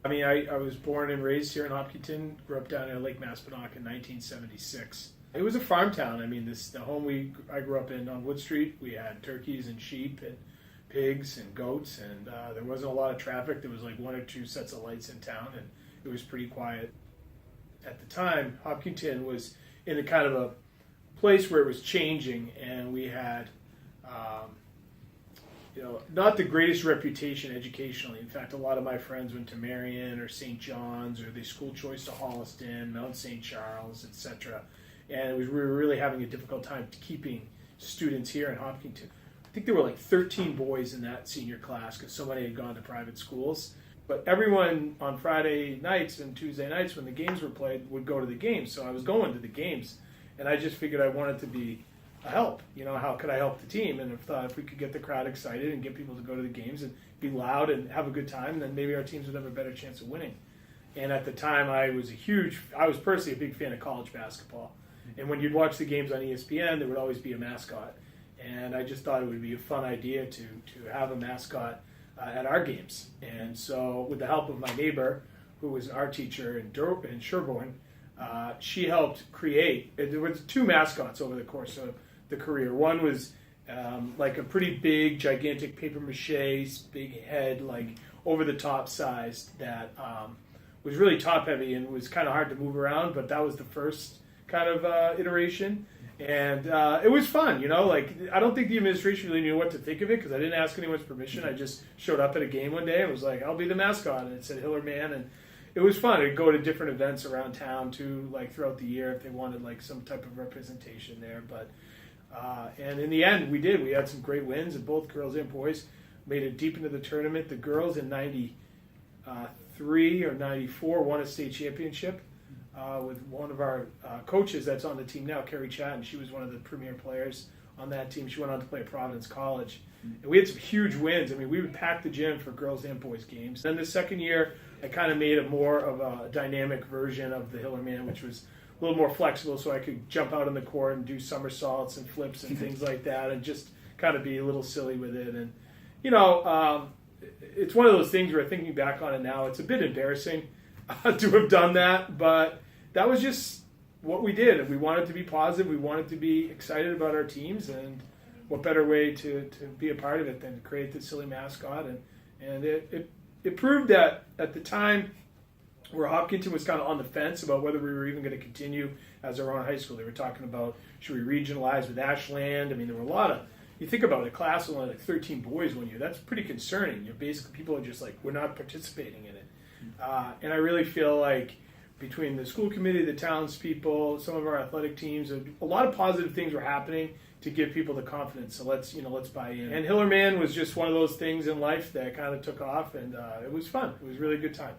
I mean, I was born and raised here in Hopkinton, grew up down in Lake Maspinock in 1976. It was a farm town. I mean, the home I grew up in on Wood Street, we had turkeys and sheep and pigs and goats, and there wasn't a lot of traffic. There was like one or two sets of lights in town, and it was pretty quiet. At the time, Hopkinton was in a kind of a place where it was changing, and we had not the greatest reputation educationally. In fact, a lot of my friends went to Marion or St. John's, or they school choice to Holliston, Mount St. Charles, etc. And we were really having a difficult time keeping students here in Hopkinton. I think there were like 13 boys in that senior class because so many had gone to private schools. But everyone on Friday nights and Tuesday nights when the games were played would go to the games. So I was going to the games, and I just figured I wanted to be a help. How could I help the team? And if we could get the crowd excited and get people to go to the games and be loud and have a good time, then maybe our teams would have a better chance of winning. And at the time, I was personally a big fan of college basketball. And when you'd watch the games on ESPN, there would always be a mascot. And I just thought it would be a fun idea to have a mascot at our games. And so with the help of my neighbor, who was our teacher in Sherborne, she helped create, there was two mascots over the course of the career. One was like a pretty big, gigantic paper mache, big head, like over-the-top sized, that was really top-heavy and was kind of hard to move around, but that was the first kind of iteration. And it was fun, I don't think the administration really knew what to think of it because I didn't ask anyone's permission. I just showed up at a game one day and was like, I'll be the mascot. And it said Hillerman, and it was fun. I'd go to different events around town too, like throughout the year if they wanted like some type of representation there. But and in the end, we did. We had some great wins, and both girls and boys made it deep into the tournament. The girls in 93 or 94 won a state championship. With one of our coaches that's on the team now, Carrie Chatton. She was one of the premier players on that team. She went on to play at Providence College. And we had some huge wins. I mean, we would pack the gym for girls and boys games. Then the second year, I kind of made it more of a dynamic version of the Hillerman, which was a little more flexible, so I could jump out on the court and do somersaults and flips and things like that, and just kind of be a little silly with it. And, it's one of those things where thinking back on it now, it's a bit embarrassing to have done that, but that was just what we did. And we wanted to be positive. We wanted to be excited about our teams, and what better way to be a part of it than to create this silly mascot. And it proved that at the time where Hopkinton was kind of on the fence about whether we were even going to continue as our own high school. They were talking about, should we regionalize with Ashland? I mean, there were a lot of, you think about it, a class with only like 13 boys one year. That's pretty concerning. Basically, people are just like, we're not participating in it. And I really feel like between the school committee, the townspeople, some of our athletic teams, a lot of positive things were happening to give people the confidence. So let's buy in. And Hillerman was just one of those things in life that kind of took off, and it was fun. It was a really good time.